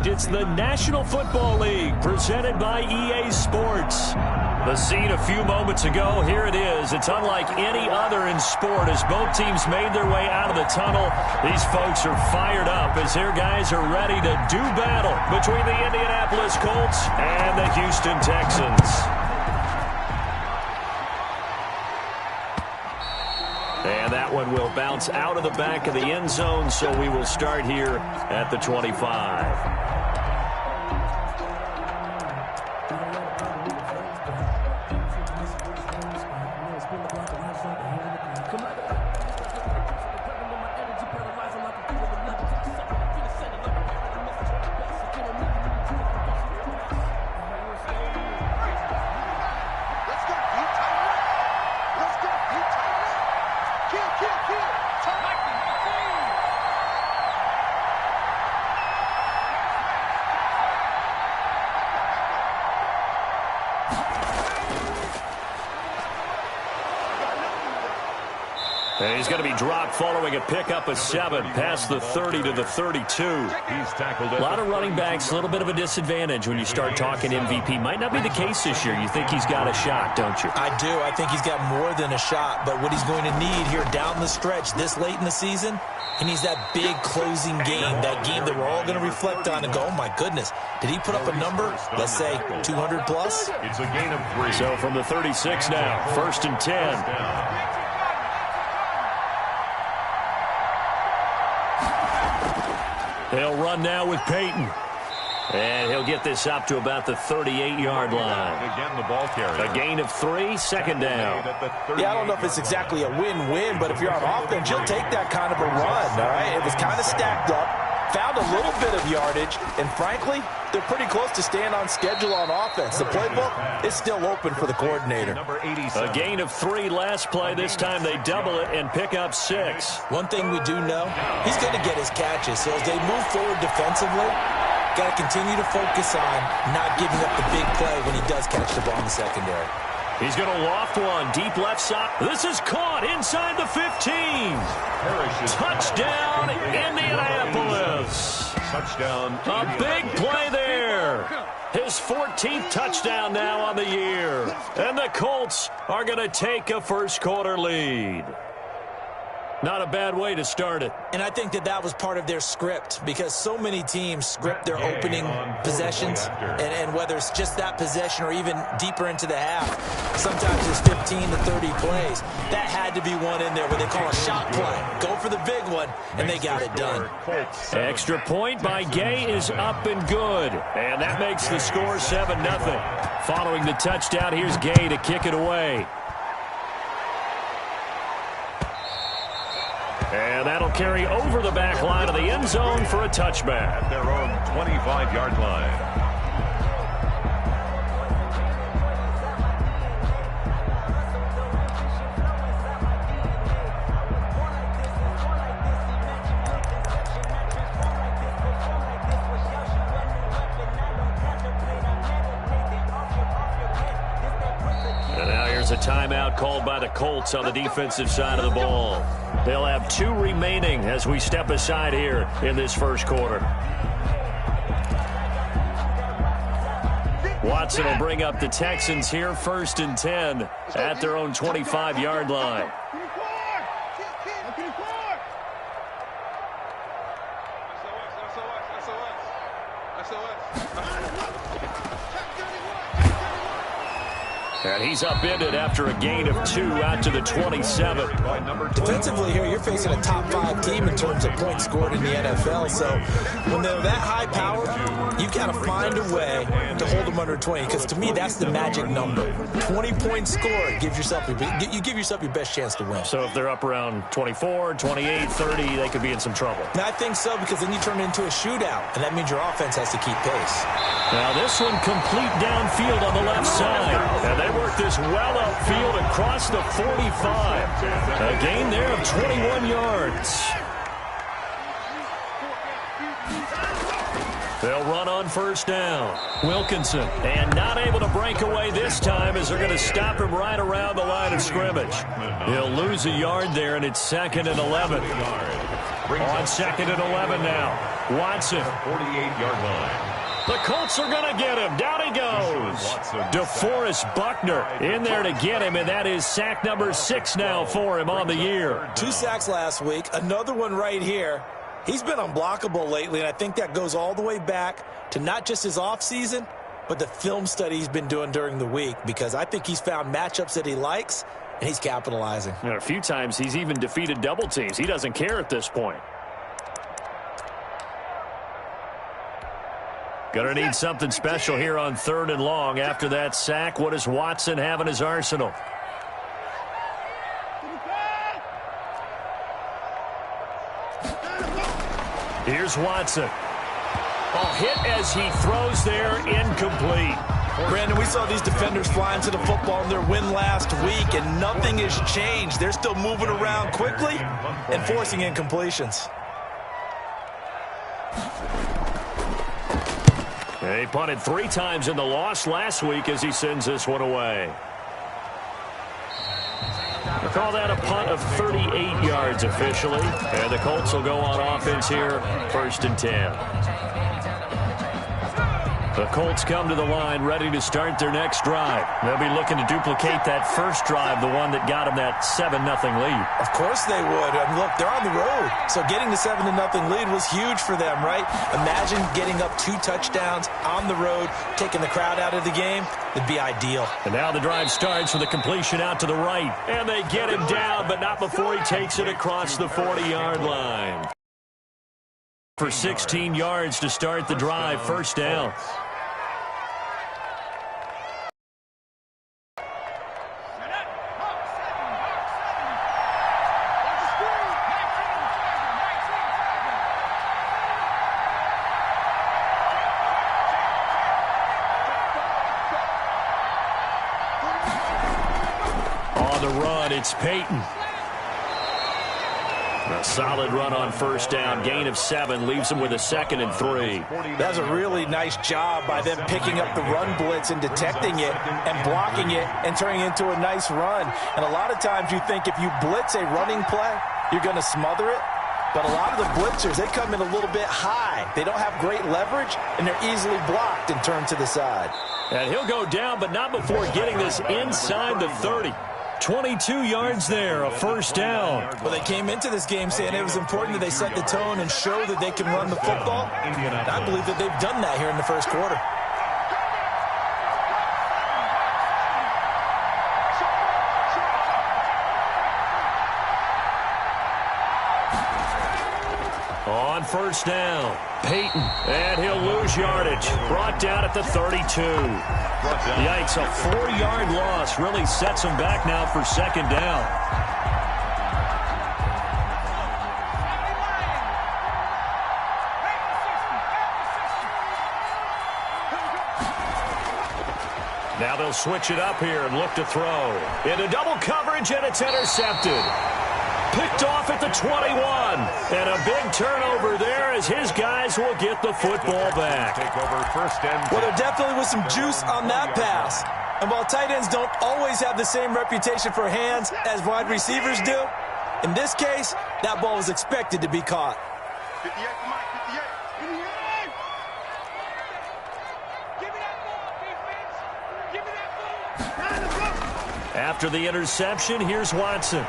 stage. It's the National Football League presented by EA Sports. The scene a few moments ago, here it is. It's unlike any other in sport as both teams made their way out of the tunnel. These folks are fired up as their guys are ready to do battle between the Indianapolis Colts and the Houston Texans. And that one will bounce out of the back of the end zone, so we will start here at the 25. And he's going to be dropped following a pickup of 7 past the 30 to the 32. He's tackled a lot of running backs, a little bit of a disadvantage when you start talking MVP. Might not be the case this year. You think he's got a shot, don't you? I do. I think he's got more than a shot. But what he's going to need here down the stretch this late in the season, he needs that big closing game, that game that we're all going to reflect on and go, oh, my goodness, did he put up a number, let's say, 200 plus? It's a gain of 3. So from the 36 now, 1st and 10. They'll run now with Peyton. And he'll get this up to about the 38-yard line. Again, the ball carrier. A gain of 3, 2nd down. Yeah, I don't know if it's exactly a win-win, but if you're on offense, you'll take that kind of a run, all right? It was kind of stacked up, found a little bit of yardage, and frankly, they're pretty close to staying on schedule on offense. The playbook is still open for the coordinator. A gain of 3 last play. This time they double it and pick up 6. One thing we do know, he's going to get his catches. So as they move forward defensively, got to continue to focus on not giving up the big play when he does catch the ball in the secondary. He's going to loft one deep left side. This is caught inside the 15. Touchdown, Indianapolis. Touchdown. A big play there. His 14th touchdown now on the year. And the Colts are going to take a first quarter lead. Not a bad way to start it. And I think that was part of their script because so many teams script their opening possessions. And whether it's just that possession or even deeper into the half, sometimes it's 15 to 30 plays. That had to be one in there where they call a shot play. Go for the big one, and they got it done. Extra point by Gay is up and good. And that makes the score 7-0. Following the touchdown, here's Gay to kick it away. And that'll carry over the back line of the end zone for a touchback. At their own 25-yard line. A timeout called by the Colts on the defensive side of the ball. They'll have 2 remaining as we step aside here in this first quarter. Watson will bring up the Texans here, 1st and 10 at their own 25-yard line. And he's upended after a gain of 2 out to the 27. Defensively here, you're facing a top 5 team in terms of points scored in the NFL. So when they're that high powered, you've got to find a way to hold them under 20. Because to me, that's the magic number. 20 points scored. You give yourself your best chance to win. So if they're up around 24, 28, 30, they could be in some trouble. And I think so, because then you turn it into a shootout. And that means your offense has to keep pace. Now this one complete downfield on the left side. And they work this well upfield across the 45. A gain there of 21 yards. They'll run on 1st down. Wilkinson, and not able to break away this time as they're going to stop him right around the line of scrimmage. He'll lose a yard there, and it's 2nd and 11. On 2nd and 11 now. Watson. 48-yard line. The Colts are going to get him. Down he goes. DeForest Buckner in there to get him, and that is sack number 6 now for him on the year. 2 sacks last week, another one right here. He's been unblockable lately, and I think that goes all the way back to not just his offseason, but the film study he's been doing during the week, because I think he's found matchups that he likes, and he's capitalizing. And a few times he's even defeated double teams. He doesn't care at this point. Going to need something special here on 3rd and long. After that sack, what does Watson have in his arsenal? Here's Watson. Oh, hit as he throws there, incomplete. Brandon, we saw these defenders fly into the football in their win last week, and nothing has changed. They're still moving around quickly and forcing incompletions. He punted 3 times in the loss last week as he sends this one away. We'll call that a punt of 38 yards officially. And the Colts will go on offense here, 1st and 10. The Colts come to the line ready to start their next drive. They'll be looking to duplicate that first drive, the one that got them that 7-0 lead. Of course they would. I mean, look, they're on the road. So getting the 7-0 lead was huge for them, right? Imagine getting up 2 touchdowns on the road, taking the crowd out of the game. It'd be ideal. And now the drive starts with a completion out to the right. And they get him down, but not before he takes it across the 40-yard line. For 16 yards to start the drive, 1st down. It's Peyton. A solid run on 1st down. Gain of 7 leaves him with a 2nd and 3. That's a really nice job by them picking up the run blitz and detecting it and blocking it and turning it into a nice run. And a lot of times you think if you blitz a running play, you're going to smother it. But a lot of the blitzers, they come in a little bit high. They don't have great leverage, and they're easily blocked and turned to the side. And he'll go down, but not before getting this inside the 30. 22 yards there, a 1st down. Well, they came into this game saying it was important that they set the tone and show that they can run the football. And I believe that they've done that here in the 1st quarter. On 1st down, Peyton, and he'll lose yardage. Brought down at the 32. Yikes, a 4-yard loss really sets him back now for 2nd down. Now they'll switch it up here and look to throw. Into double coverage, and it's intercepted. Picked off at the 21. And a big turnover there as his guys will get the football back. Take over 1st and 10. Well, there definitely was some juice on that pass. And while tight ends don't always have the same reputation for hands as wide receivers do, in this case, that ball was expected to be caught. 58, come on, 58. Give me that ball, defense. Give me that ball. After the interception, here's Watson.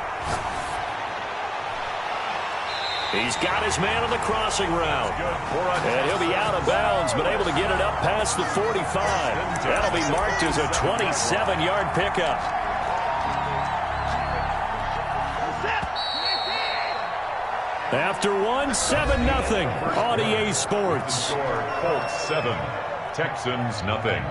He's got his man on the crossing route. And he'll be out of bounds, but able to get it up past the 45. That'll be marked as a 27-yard pickup. After 7-0 on EA Sports. Colts 7, Texans nothing.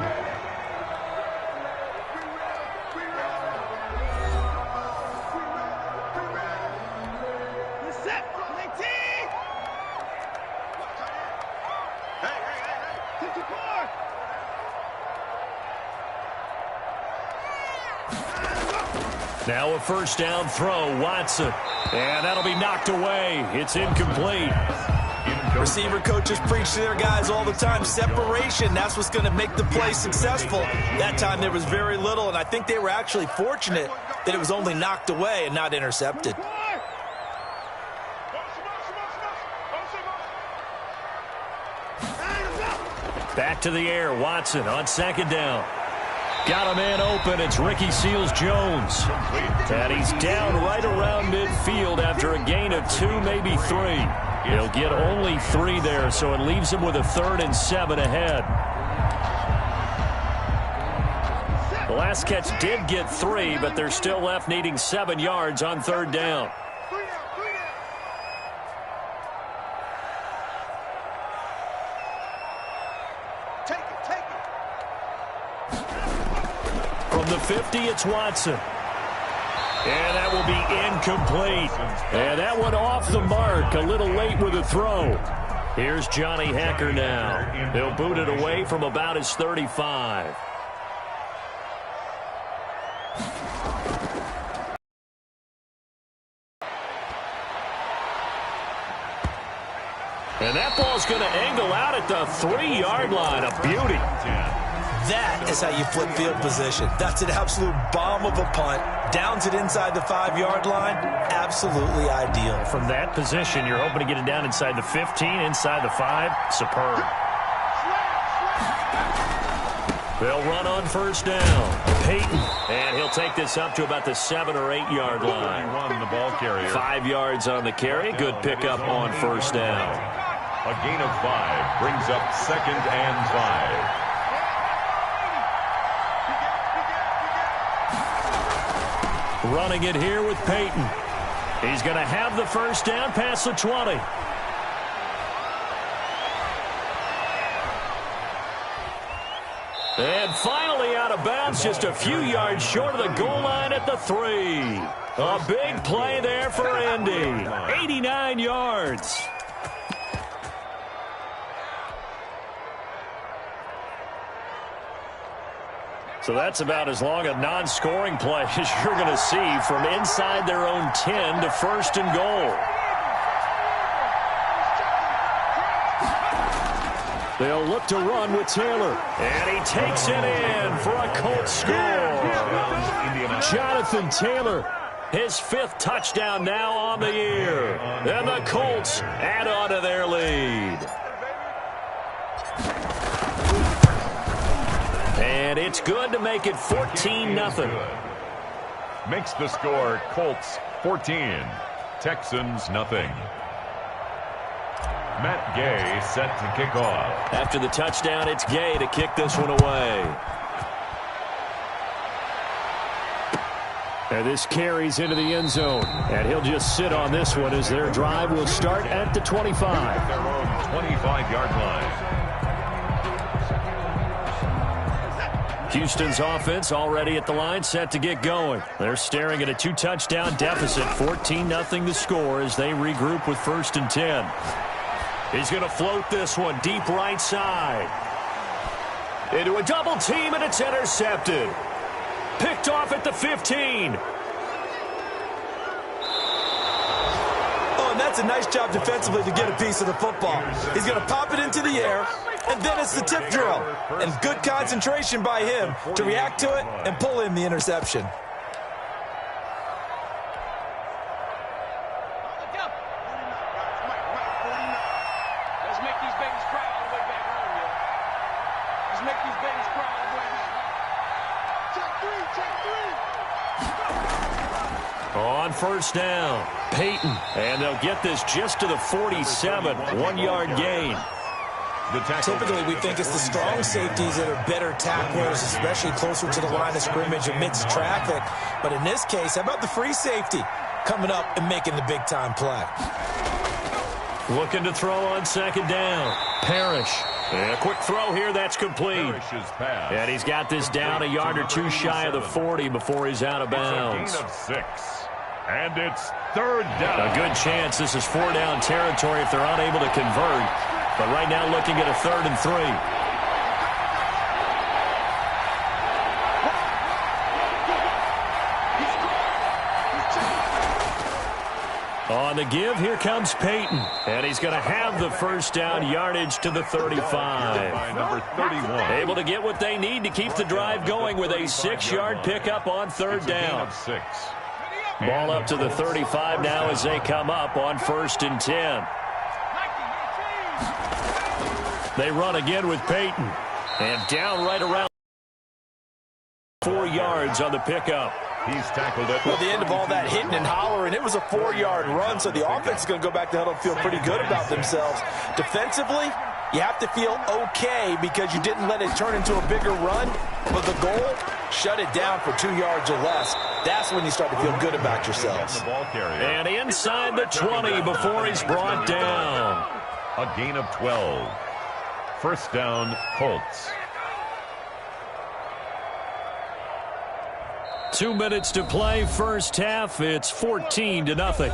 Now a 1st down throw, Watson. And that'll be knocked away. It's incomplete. Receiver coaches preach to their guys all the time. Separation, that's what's going to make the play successful. That time there was very little, and I think they were actually fortunate that it was only knocked away and not intercepted. Back to the air. Watson on second down. Got a man open. It's Ricky Seals-Jones. And he's down right around midfield after a gain of 2, maybe 3. He'll get only 3 there, so it leaves him with a 3rd and 7 ahead. The last catch did get 3, but they're still left needing 7 yards on 3rd down. From the 50, it's Watson. And that will be incomplete. And that one off the mark, a little late with a throw. Here's Johnny Hekker now. He'll boot it away from about his 35. And that ball's going to angle out at the 3-yard line. A beauty. That is how you flip field position. That's an absolute bomb of a punt. Downs it inside the 5-yard line. Absolutely ideal. From that position, you're hoping to get it down inside the 15, inside the 5. Superb. They'll run on 1st down. Peyton. And he'll take this up to about the 7 or 8 yard line. Run the ball carrier. 5 yards on the carry. Good pickup on 1st down. A gain of 5 brings up 2nd and 5. Running it here with Peyton. He's going to have the 1st down past the 20. And finally out of bounds, just a few yards short of the goal line at the 3. A big play there for Indy. 89 yards. So that's about as long a non-scoring play as you're going to see from inside their own 10 to 1st and goal. They'll look to run with Taylor. And he takes it in for a Colts score. Jonathan Taylor, his 5th touchdown now on the year. And the Colts add on to their lead. And it's good to make it 14-0. Makes the score Colts 14, Texans nothing. Matt Gay set to kick off. After the touchdown, it's Gay to kick this one away. And this carries into the end zone. And he'll just sit on this one as their drive will start at the 25. Their own 25-yard line. Houston's offense already at the line, set to get going. They're staring at a 2-touchdown deficit, 14-0 the score as they regroup with 1st and 10. He's going to float this one deep right side. Into a double team, and it's intercepted. Picked off at the 15. Oh, and that's a nice job defensively to get a piece of the football. He's going to pop it into the air, and then it's the tip drill. And good concentration by him to react to it and pull in the interception. Let's make these babies cry all the way back home, yo. Let's make these babies cry all the way back home. Check 3. On 1st down, Peyton. And they'll get this just to the 47, 1-yard gain. Typically, we think it's the strong safeties that are better tacklers, especially closer to the line of scrimmage amidst traffic. But in this case, how about the free safety coming up and making the big-time play? Looking to throw on 2nd down. Parrish. And a quick throw here, that's complete. And he's got this down a yard or 2 shy of the 40 before he's out of bounds. A gain of 6. And it's 3rd down. A good chance this is 4-down territory if they're unable to convert. But right now looking at a 3rd and 3. On the give, here comes Peyton. And he's going to have the 1st down, yardage to the 35. Number 31. Able to get what they need to keep the drive going with a 6-yard pickup on 3rd down. 6. Ball up to the 35 now as they come up on 1st and 10. They run again with Peyton. And down right around 4 yards on the pickup. He's tackled it. Well, the end of all that hitting and hollering, it was a 4-yard run, so the offense is going to go back to huddle and feel pretty good about themselves. Defensively, you have to feel okay because you didn't let it turn into a bigger run, but the goal, shut it down for 2 yards or less. That's when you start to feel good about yourselves. And inside the 20 before he's brought down. A gain of 12. First down, Colts. 2 minutes to play, first half. It's 14-0.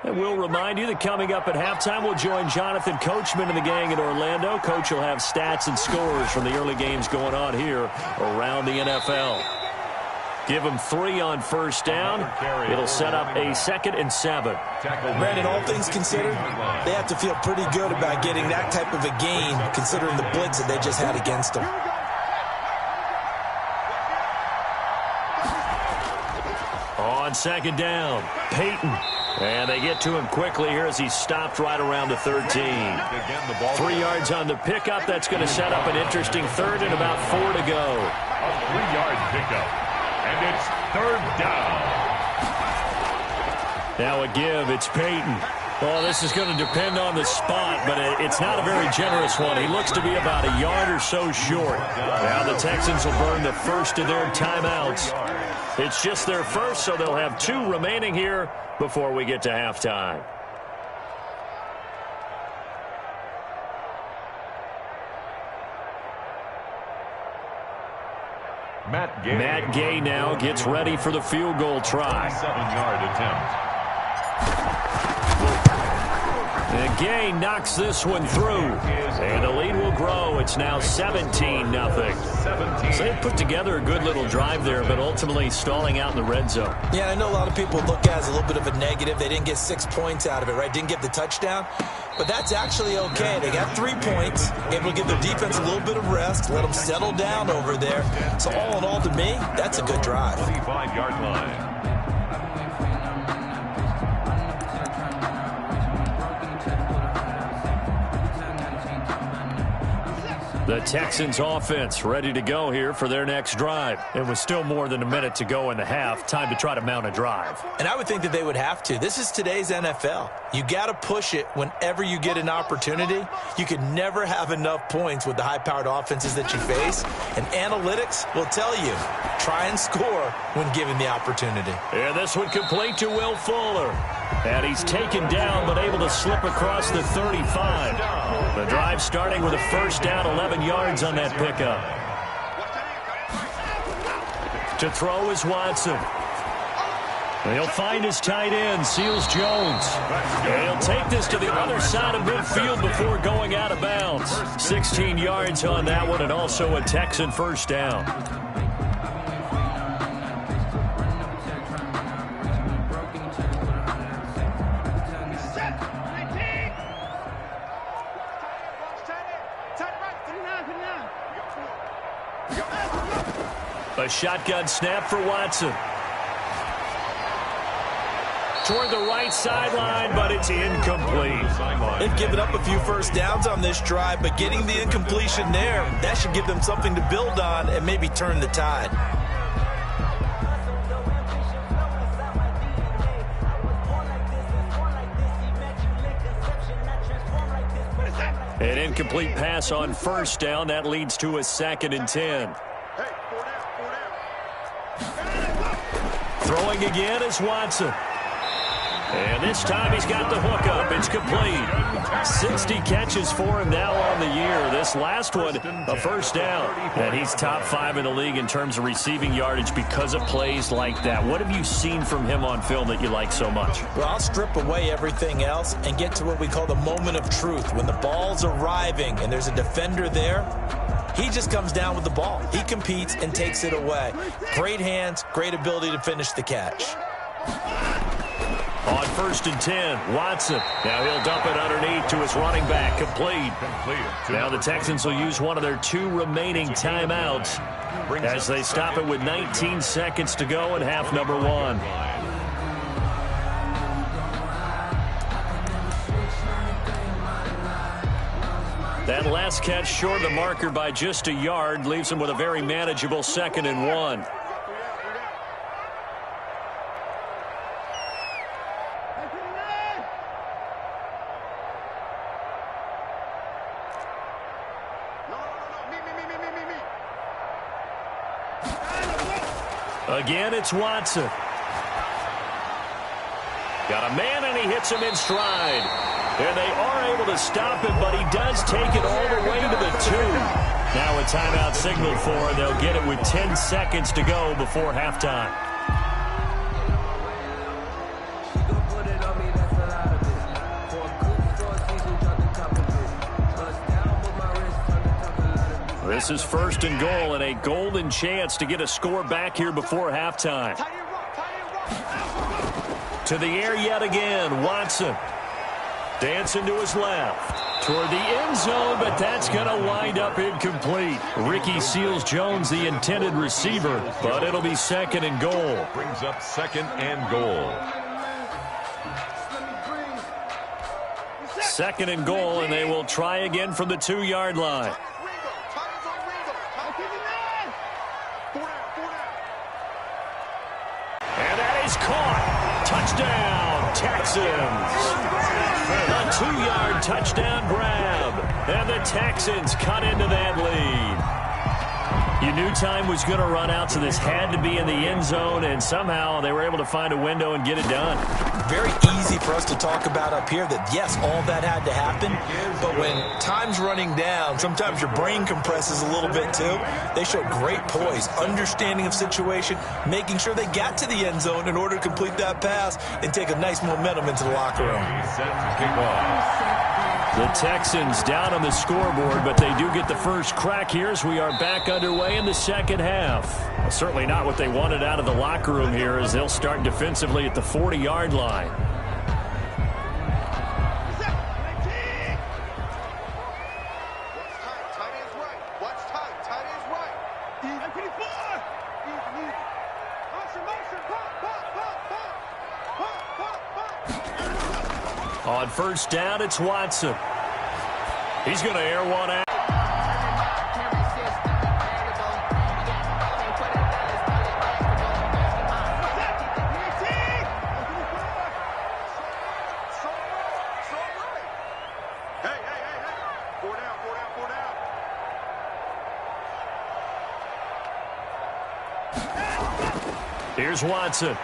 And we'll remind you that coming up at halftime, we'll join Jonathan Coachman and the gang in Orlando. Coach will have stats and scores from the early games going on here around the NFL. Give them 3 on first down. It'll set up a 2nd and 7. Brandon, all things considered, they have to feel pretty good about getting that type of a gain, considering the blitz that they just had against them. On 2nd down, Peyton. And they get to him quickly here as he's stopped right around the 13. 3 yards on the pickup. That's going to set up an interesting 3rd and about 4 to go. A 3-yard pickup. And it's 3rd down. Now a give. It's Peyton. Well, this is going to depend on the spot, but it's not a very generous one. He looks to be about a yard or so short. Now the Texans will burn the first of their timeouts. It's just their first, so they'll have 2 remaining here before we get to halftime. Matt Gay now gets ready for the field goal try. 7-yard attempt. And Gay knocks this one through. And the lead will grow. It's now 17-0. So they put together a good little drive there, but ultimately stalling out in the red zone. Yeah, I know a lot of people look at it as a little bit of a negative. They didn't get 6 points out of it, right? Didn't get the touchdown. But that's actually okay. They got 3 points, able to give their defense a little bit of rest, let them settle down over there. So all in all, to me, that's a good drive. 25-yard line. The Texans offense ready to go here for their next drive. It was still more than a minute to go in the half. Time to try to mount a drive. And I would think that they would have to. This is today's NFL. You got to push it whenever you get an opportunity. You can never have enough points with the high-powered offenses that you face. And analytics will tell you, try and score when given the opportunity. And this one complete to Will Fuller. And he's taken down but able to slip across the 35. The drive starting with a first down, 11 yards on that pickup. To throw is Watson. He'll find his tight end, Seals Jones. And he'll take this to the other side of midfield before going out of bounds. 16 yards on that one, and also a Texan first down. A shotgun snap for Watson. Toward the right sideline, but it's incomplete. They've given up a few first downs on this drive, but getting the incompletion there, that should give them something to build on and maybe turn the tide. An incomplete pass on first down. That leads to a 2nd and 10. Throwing again is Watson. And this time he's got the hook up. It's complete. 60 catches for him now on the year. This last one, a first down. And he's top 5 in the league in terms of receiving yardage because of plays like that. What have you seen from him on film that you like so much? Well, I'll strip away everything else and get to what we call the moment of truth. When the ball's arriving and there's a defender there, he just comes down with the ball. He competes and takes it away. Great hands, great ability to finish the catch. On 1st and 10, Watson. Now he'll dump it underneath to his running back. Complete. Now the Texans will use one of their 2 remaining timeouts as they stop it with 19 seconds to go in half number 1. That last catch short of the marker by just a yard leaves him with a very manageable 2nd and 1. Again, it's Watson. Got a man, and he hits him in stride. And they are able to stop him, but he does take it all the way to the 2. Now a timeout signaled for, and they'll get it with 10 seconds to go before halftime. This is 1st and goal, and a golden chance to get a score back here before halftime. To the air yet again, Watson. Dancing to his left. Toward the end zone, but that's going to wind up incomplete. Ricky Seals-Jones, the intended receiver, but it'll be 2nd and goal. Brings up 2nd and goal. 2nd and goal, and they will try again from the 2-yard line. And that is caught. Touchdown, Texans. A 2-yard touchdown grab. And the Texans cut into that lead. You knew time was going to run out, so this had to be in the end zone, and somehow they were able to find a window and get it done. Very easy for us to talk about up here that, yes, all that had to happen, but when time's running down, sometimes your brain compresses a little bit too. They showed great poise, understanding of situation, making sure they got to the end zone in order to complete that pass and take a nice momentum into the locker room. Set to kick off. The Texans down on the scoreboard, but they do get the first crack here as we are back underway in the second half. Well, certainly not what they wanted out of the locker room here as they'll start defensively at the 40-yard line. On 1st down, it's Watson. He's going to air one out. Here's Watson.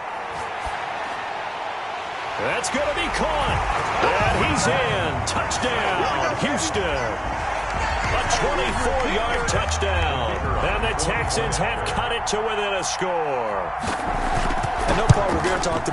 That's going to be caught. And he's in. Touchdown, Houston. A 24-yard touchdown. And the Texans have cut it to within a score. I know Paul Revere talked about